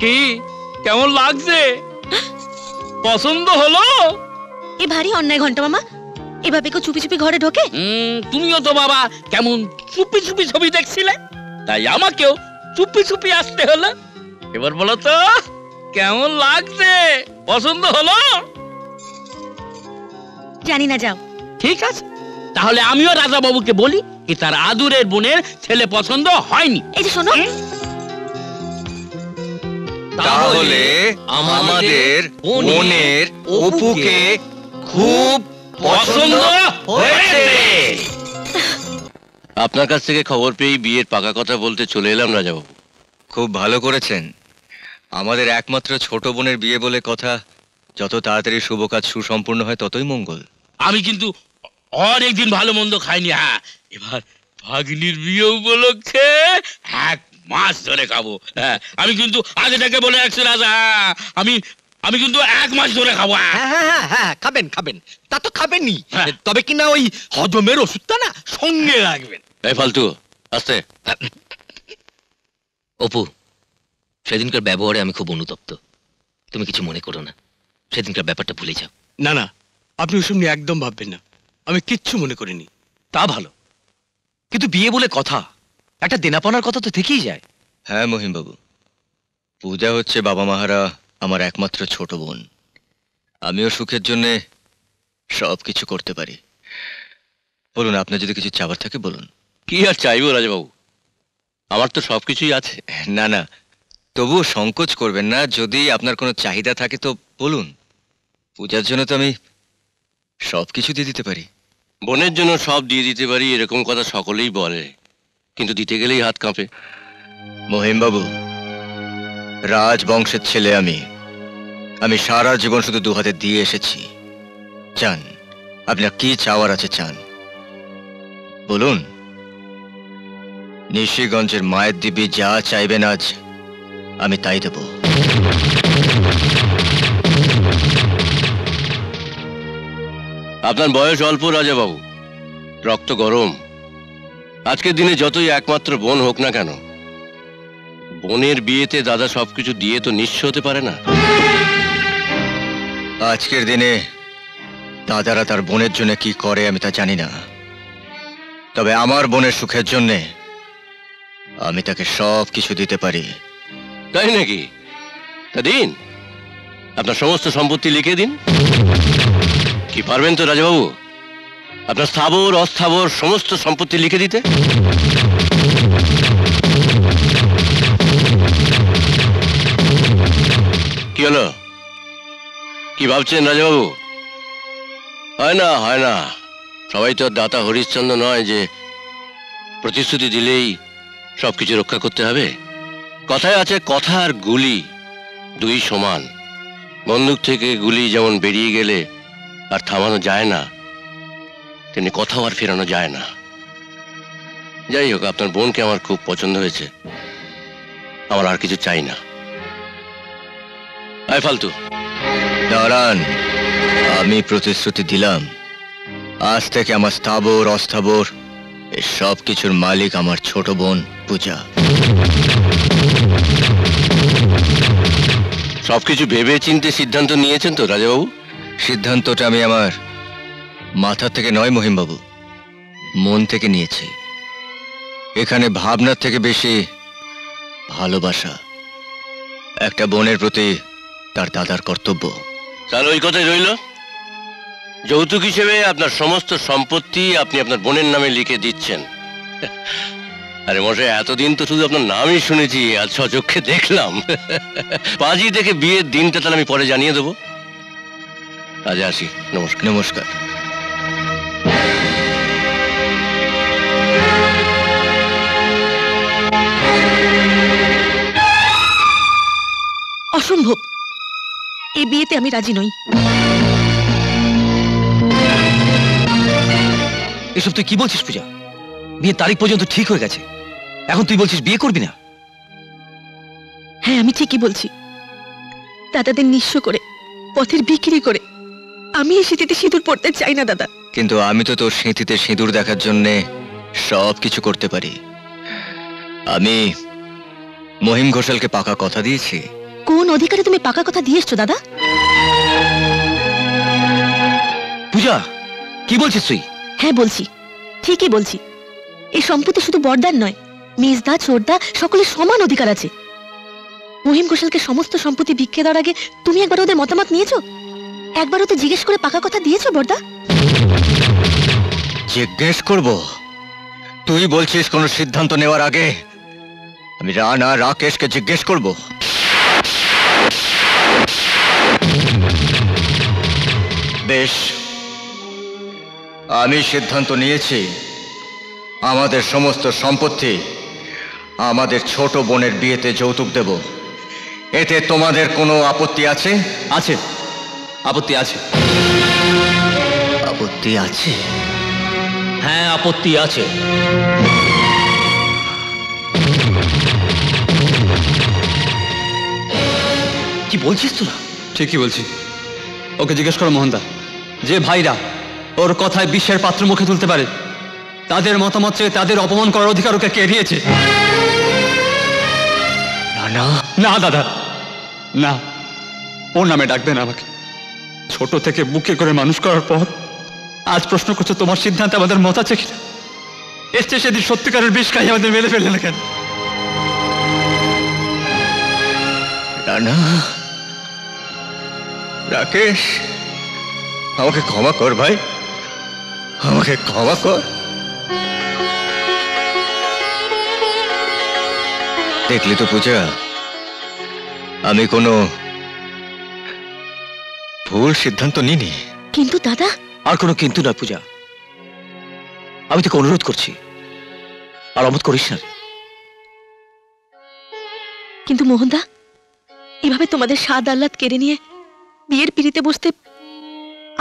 কি কেমন লাগছে? পছন্দ হলো? এ ভারী অন্যায় ঘন্টা মামা, এভাবে কেউ চুপি চুপি ঘরে ঢোকে? তুমিও তো বাবা কেমন চুপি চুপি ছবি দেখছিলে, তাই আমাকেও চুপি চুপি আসতে হলো। এবার বলো তো কেমন লাগছে, পছন্দ হলো? জানি না, যাও। ঠিক আছে, তাহলে আমিও রাজা বাবুকে বলি কি তার আদুরের বোনের ছেলে পছন্দ হয়নি। এই যে শোনো, তাহলে আমাদের বোনের অপুকে খুব পছন্দ হয়েছে। আপনার কাছ থেকে খবর পেয়ে বিয়ের পাকা কথা বলতে চলে এলাম রাজাবাবু। খুব ভালো করেছেন। আমাদের একমাত্র ছোট বোনের বিয়ে বলে কথা, যত তাড়াতাড়ি শুভ কাজ সুসম্পূর্ণ হয় ততই মঙ্গল। আমি কিন্তু অনেকদিন ভালো মন্দ খাইনি। হ্যাঁ, এবার ভাগ্নির বিয়ে উপলক্ষে 1 মাস ধরে খাবো। হ্যাঁ, আমি কিন্তু আগে থেকে বলে রাখছি রাজা, আমি কিন্তু 1 মাস ধরে খাবো। হ্যাঁ খাবেন খাবেন, তা তো খাবেনই, হ্যাঁ। তবে কি না ওই হজমের ওষুধটা না সঙ্গে রাখবেন। এই ফালতু আস্তে। অপু, সেদিনকার ব্যবহারে আমি খুব অনুতপ্ত, তুমি কিছু মনে করো না। সেদিনকার ব্যাপারটা ভুলে যাও। না না, আপনি ওসব নিয়ে একদম ভাববেন না, আমি কিচ্ছু মনে করিনি। তা ভালো, কিন্তু বিয়ে বলে কথা, একটা দেনাপানার কথা তো থেকেই যায়। হ্যাঁ মহিমবাবু, পূজা হচ্ছে বাবা মাহারা আমার একমাত্র ছোট বোন। আমিও সুখের জন্যে সব কিছু করতে পারি। বলুন, আপনার যদি কিছু চাবার থাকে বলুন। কি আর চাইবো রাজাবাবু, আমার তো সবকিছুই আছে। না না, তবুও সংকোচ করবেন না। যদি আপনার কোনো চাহিদা থাকে তো বলুন। পূজার জন্য তো আমি সব কিছু দিয়ে দিতে পারি। বোনের জন্য সব দিয়ে দিতে পারি এরকম কথা সকলেই বলে, কিন্তু দিতে গেলেই হাত কাঁপে। মহিমবাবু, রাজবংশের ছেলে আমি সারা জীবন শুধু 2 হাতে দিয়ে এসেছি। চান, আপনার কি চাওয়ার আছে চান বলুন। নিশিগঞ্জের মায়ের দিব্যি যা চাইবেন আজ আমি তাই দেব। আপনার বয়স অল্প রাজাবাবু, রক্ত গরম। আজকের দিনে যতই একমাত্র বোন হোক না কেন, বোনের বিয়েতে দাদা সবকিছু দিয়ে তো নিঃস্ব হতে পারে না। আজকের দিনে দাদারা তার বোনের জন্য কি করে আমি তা জানি না, তবে আমার বোনের সুখের জন্যে আমি তাকে সব কিছু দিতে পারি। তাই নাকি? তা দিন, আপনার সমস্ত সম্পত্তি লিখে দিন। কি পারবেন তো রাজাবাবু আপনার স্থাবর অস্থাবর সমস্ত সম্পত্তি লিখে দিতে? কি হলো, কি ভাবছেন রাজাবাবু? হয় না হয় না, সবাই তো দাতা হরিশ্চন্দ্র নয় যে প্রতিশ্রুতি দিলেই সবকিছু রক্ষা করতে হবে। কথায় আছে কথা আর গুলি 2 সমান। বন্দুক থেকে গুলি যেমন বেরিয়ে গেলে আর থামানো যায় না, তেমনি কথাও আর ফেরানো যায় না। যাই হোক, আপনার বোনকে আমার খুব পছন্দ হয়েছে, আমার আর কিছু চাই না। আয় ফালতু। দাঁড়ান, আমি প্রতিশ্রুতি দিলাম, আজ থেকে আমার স্থাবর অস্থাবর এই সব কিছুর মালিক আমার ছোট বোন পূজা। সবকিছু ভেবে চিন্তে সিদ্ধান্ত নিয়েছেন তো রাজাবাবু? সিদ্ধান্তটা আমি আমার মাথা থেকে নয় মহিমবাবু, মন থেকে নিয়েছি। এখানে ভাবনার থেকে বেশি ভালোবাসা, একটা বোনের প্রতি তার দাদার কর্তব্য। তাহলে ওই কথাই রইল, যৌতুক হিসেবে আপনার সমস্ত সম্পত্তি আপনি আপনার বোনের নামে লিখে দিচ্ছেন। আরে মশাই, এতদিন তো শুধু আপনার নামই শুনেছি, আজ সচক্ষে দেখলাম। পাঁজি দেখে বিয়ের দিনটা তাহলে আমি পরে জানিয়ে দেবো। আজ আসি, নমস্কার। নমস্কার। অসম্ভব, এই বিয়েতে আমি রাজি নই। এসব তুই কি বলছিস পূজা? বিয়ের তারিখ পর্যন্ত ঠিক হয়ে গেছে, এখন তুই বলছিস বিয়ে করবি না? হ্যাঁ, আমি ঠিকই বলছি। দাদাদের নিঃস্ব করে, পথের বিক্রি করে আমি এই স্মৃতিতে সিঁদুর পড়তে চাই না দাদা। কিন্তু আমি তো তোর স্মৃতিতে সিঁদুর দেখার জন্যে সব কিছু করতে পারি। আমি মহিম ঘোষালকে পাকা কথা দিয়েছি, কোন অধিকারে তুমি পাকা কথা দিয়ে এসছো দাদা? পূজা, কি বলছিস তুই? হ্যাঁ বলছি, ঠিকই বলছি। এই সম্পত্তি শুধু বড়দার নয়, মেজদা ছোটদা সকলের সমান অধিকার আছে। মহিম ঘোষালকে সমস্ত সম্পত্তি ভিক্ষে দেওয়ার আগে তুমি একবার ওদের মতামত নিয়েছো? একবার ওদের জিজ্ঞেস করে পাকা কথা দিয়েছো বড়দা? জিজ্ঞেস করব? তুই বলছিস কোনো সিদ্ধান্ত নেওয়ার আগে আমি রানা রাকেশকে জিজ্ঞেস করব? বেশ, আমি সিদ্ধান্ত নিয়েছি আমাদের সমস্ত সম্পত্তি আমাদের ছোট বোনের বিয়েতে যৌতুক দেব। এতে তোমাদের কোনো আপত্তি আছে? আছে, আপত্তি আছে। আপত্তি আছে? হ্যাঁ, আপত্তি আছে। কি বলছিস তোরা? ঠিকই বলছি। ওকে জিজ্ঞেস করো মোহনদা, যে ভাইরা ওর কথায় বিশ্বের পাত্র মুখে তুলতে পারে, তাদের মতামত চেয়ে তাদের অপমান করার অধিকার ওকে কে দিয়েছে? রানা, না দাদা, না, ওর নামে ডাকবেন আমাকে। ছোট থেকে বুকে করে মানুষ করার পর আজ প্রশ্ন করছো তোমার সিদ্ধান্তে আমাদের মত আছে কিনা? এসছে সেদিন সত্যিকারের বিষ খাই আমাদের মেরে ফেললে না কেন? রানা, রাকেশ, আমাকে ক্ষমা কর ভাই, আমাকে ক্ষমা কর। দেখলি তো পূজা, আমি কোনো ভুল সিদ্ধান্ত নিইনি। কিন্তু দাদা, আর কোনো কিন্তু না পূজা, আমি তোকে অনুরোধ করছি, আর অমত করিস না। কিন্তু মোহনদা, এভাবে তোমাদের স্বাদ আহ্লাদ কেড়ে নিয়ে বিয়ের পিড়িতে বসতে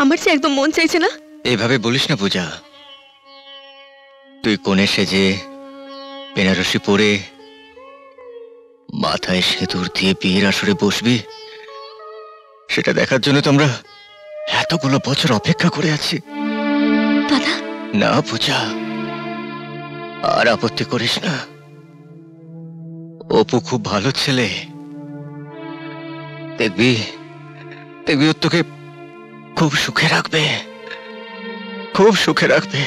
আমার যে একদম মন চাইছে না। এইভাবে বলিস না পূজা। তুই কোণে সেজে বেনারসি পরে মাথায় সিঁদুর দিয়ে বিয়ের আসরে বসবি, সেটা দেখার জন্য তো আমরা এতগুলো বছর অপেক্ষা করে আছি। দাদা, না পূজা, আর আপত্তি করিস না। অপু খুব ভালো ছেলে, দেখবি দেখবি ও তোকে খুব সুখে রাখবে, খুব সুখে রাখবে।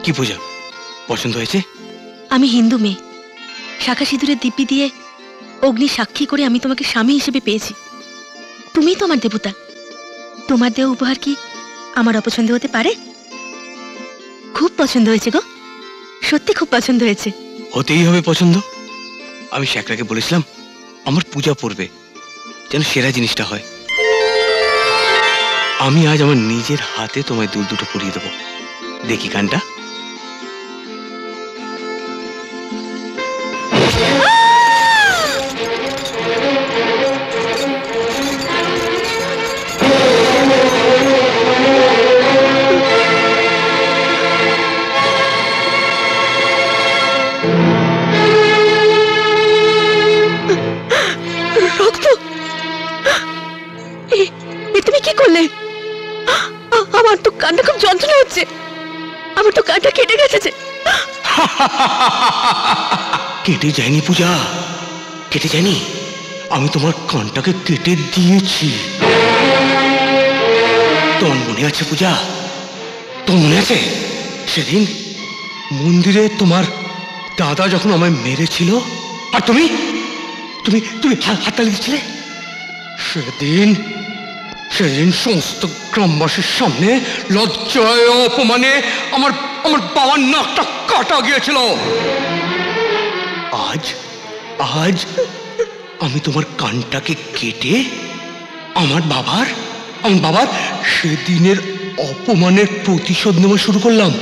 কি পূজা, পছন্দ হয়েছে? আমি হিন্দু মেয়ে, শাখা সিঁদুরের দিব্যি দিয়ে অগ্নি সাক্ষী করে আমি তোমাকে স্বামী হিসেবে পেয়েছি। তুমিই তো আমার দেবতা। তোমার দেওয়া উপহার কি আমার অপছন্দ হতে পারে? খুব পছন্দ হয়েছে গো, সত্যি খুব পছন্দ হয়েছে। হতেই হবে পছন্দ। আমি শ্যাকরাকে বলেছিলাম আমার পূজা পড়বে, যেন সেরা জিনিসটা হয়। আমি আজ আমার নিজের হাতে তোমায় দুল দুটো পরিয়ে দেবো। দেখি গানটা। রক্ত! এ তুমি কি করলে? আমার তো কানটা খুব যন্ত্রণা হচ্ছে, আমার তো কানটা কেটে গেছে যে। কেটে যায়নি পূজা, কেটে যায়নি। আমি তোমার কানটাকে কেটে দিয়েছি। তোমার মনে আছে পূজা? তোমার মনে আছে সেদিন মন্দিরে তোমার দাদা যখন আমায় মেরেছিল আর তুমি তুমি তুমি হাততালি দিচ্ছিলে? সেদিন সেদিন সমস্ত গ্রামবাসীর সামনে লজ্জায় অপমানে আমার আমার বাবার নাকটা কাটা গিয়েছিল। আজ আজ আমি তোমার কানটাকে কেটে আমার বাবার সেদিনের অপমানের প্রতিশোধ নেওয়া শুরু করলাম।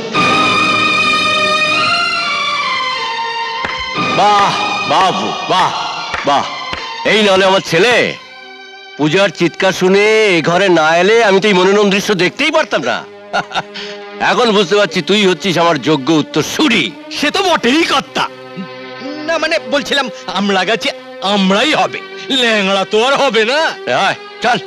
বাহ বাহ অপু, বাহ বাহ। এই নাহলে আমার ছেলে পূজার চিৎকার শুনে এ ঘরে না এলে আমি তো এই মনোরম দৃশ্য দেখতেই পারতাম না। এখন বুঝতে পারছি তুই হচ্ছিস আমার যোগ্য উত্তরসূরি। সে তো বটেই কর্তা। না মানে বলছিলাম আমরা গাছে আমরাই হবে, ল্যাংড়া তো আর হবে না। আয়, চল।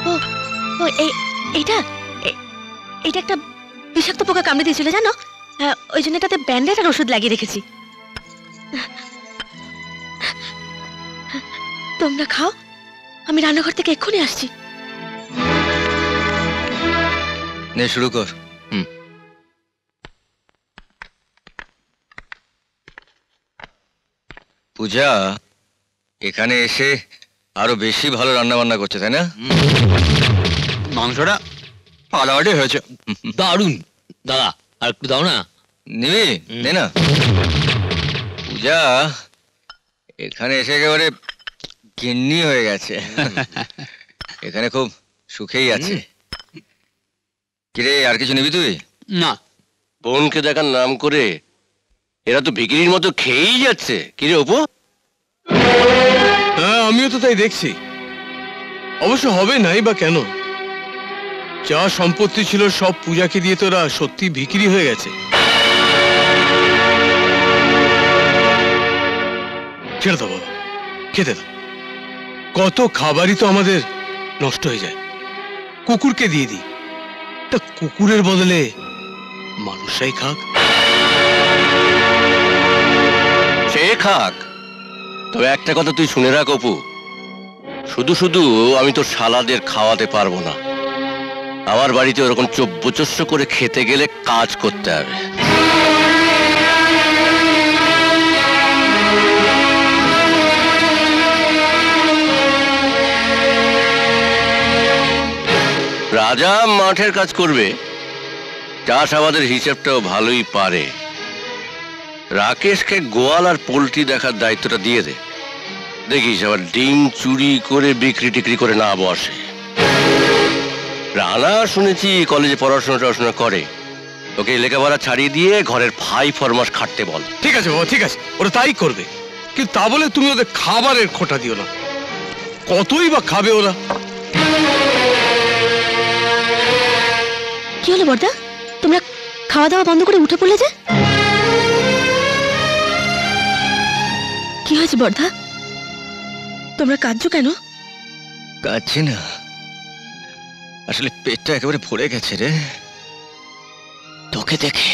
ও ও এইটা এটা একটা বিষাক্ত পোকা কামড়ে দিয়েছিল জানো, ওই জন্য এটাতে ব্যান্ডেজ আর ওষুধ লাগিয়ে রেখেছি। তোমরা খাও, আমি রান্নাঘর থেকে এক্ষুনি আসছি। নে শুরু কর। পূজা এখানে এসে আরো বেশি ভালো রান্না বান্না করছে, তাই না? মাংসটা ফাটাফাটি হয়েছে। দারুণ দাদা, আর একটু দাও না। নিবি? নে না। পূজা এখানে এসে একেবারে গিন্নি হয়ে গেছে। এখানে খুব সুখেই আছে। কিরে, আর কিছু নিবি তুই? না, বোনকে দেখার নাম করে এরা তো ভিখিরির মতো খেয়েই যাচ্ছে। কিরে অপু? হ্যাঁ আমিও তো তাই দেখছি। অবশ্য হবে নাই বা কেন, যা সম্পত্তি ছিল সব পূজাকে দিয়ে তোরা সত্যি বিক্রি হয়ে গেছে। ছেড়ে দাও বাবা, খেতে দাও। কত খাবারই তো আমাদের নষ্ট হয়ে যায়, কুকুরকে দিয়ে দিই। তা কুকুরের বদলে মানুষরাই খাক। সে খাক, তবে একটা কথা তুই শুনে রাখ অপু, শুধু শুধু আমি তোর শালাদের খাওয়াতে পারবো না। আমার বাড়িতে ওরকম চব্বচস্য করে খেতে গেলে কাজ করতে হবে। রাজা মাঠের কাজ করবে, চাষাবাদের হিসেবটাও ভালোই পারে। রাকেশকে গোয়াল আর পোল্ট্রি দেখার দায়িত্বটা দিয়ে দে, দেখিস আবার ডিম চুরি করে বিক্রি টিক্রি করে না বসে। রানা শুনেছি কলেজে পড়াশোনা করে, ওকে লেখাপড়া ছাড়িয়ে দিয়ে ঘরের ভাই ফরমাস খাটতে বল। ঠিক আছে বাবা, ঠিক আছে, ওরা তাই করবে। কিন্তু তা বলে তুমি ওদের খাবারের খোঁটা দিও না। কতই বা খাবে ওরা? কি হলো বর্দা, তোমরা খাওয়া দাওয়া বন্ধ করে উঠে পড়লে যে? কি হয়েছে বর্দা, তোমরা কাঁদছো কেন? কাচ্ছি না, আসলে পেটটা একেবারে ভরে গেছে রে তোকে দেখে।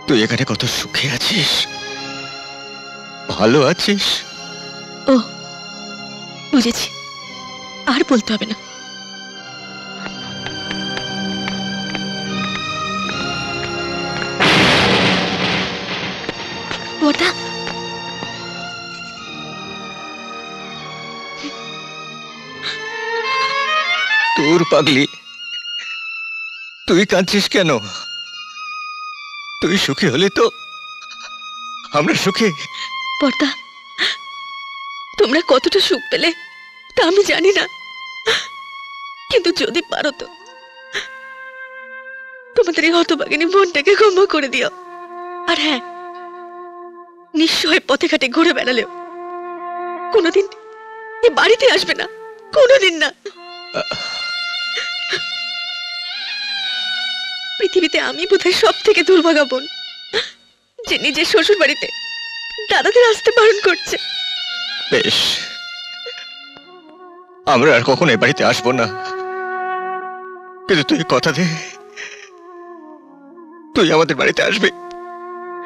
তুই এখানে কত সুখে আছিস, ভালো আছিস। ও বুঝেছি, আর বলতে হবে না। বর্দা, তোর পাগলি, তুই কাঁদছিস কেন? তুই সুখী হলে তো আমরা সুখী। বর্দা, তোমরা কতটা সুখ পেলে তা আমি জানি না, কিন্তু যদি পারো তো তোমাদের এই হতভাগিনী বোনটাকে ক্ষমা করে দিও। আর হ্যাঁ, নিঃস্ব হয়ে পথে ঘাটে ঘুরে বেড়ালেও কোনোদিন এ বাড়িতে আসবে না, কোনোদিন না। পৃথিবীতে আমি বোধহয় সব থেকে দুর্ভাগা বোন, যে নিজের শ্বশুর বাড়িতে দাদাদের আসতে বারণ করছে। বেশ, আমরা আর কখনো এ বাড়িতে আসবো না, কিন্তু তুই কথা দে তুই আমাদের বাড়িতে আসবে।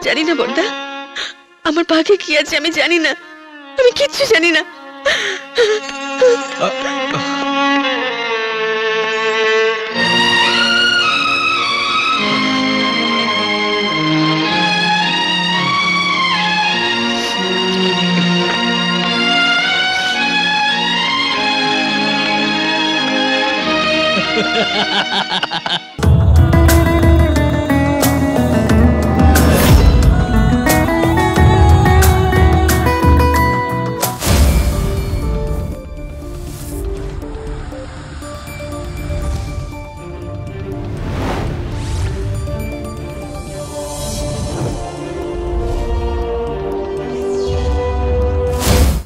জানি না বর্দা, আমার ভাগ্যে কি আছে আমি জানি না, আমি কিচ্ছু জানি না।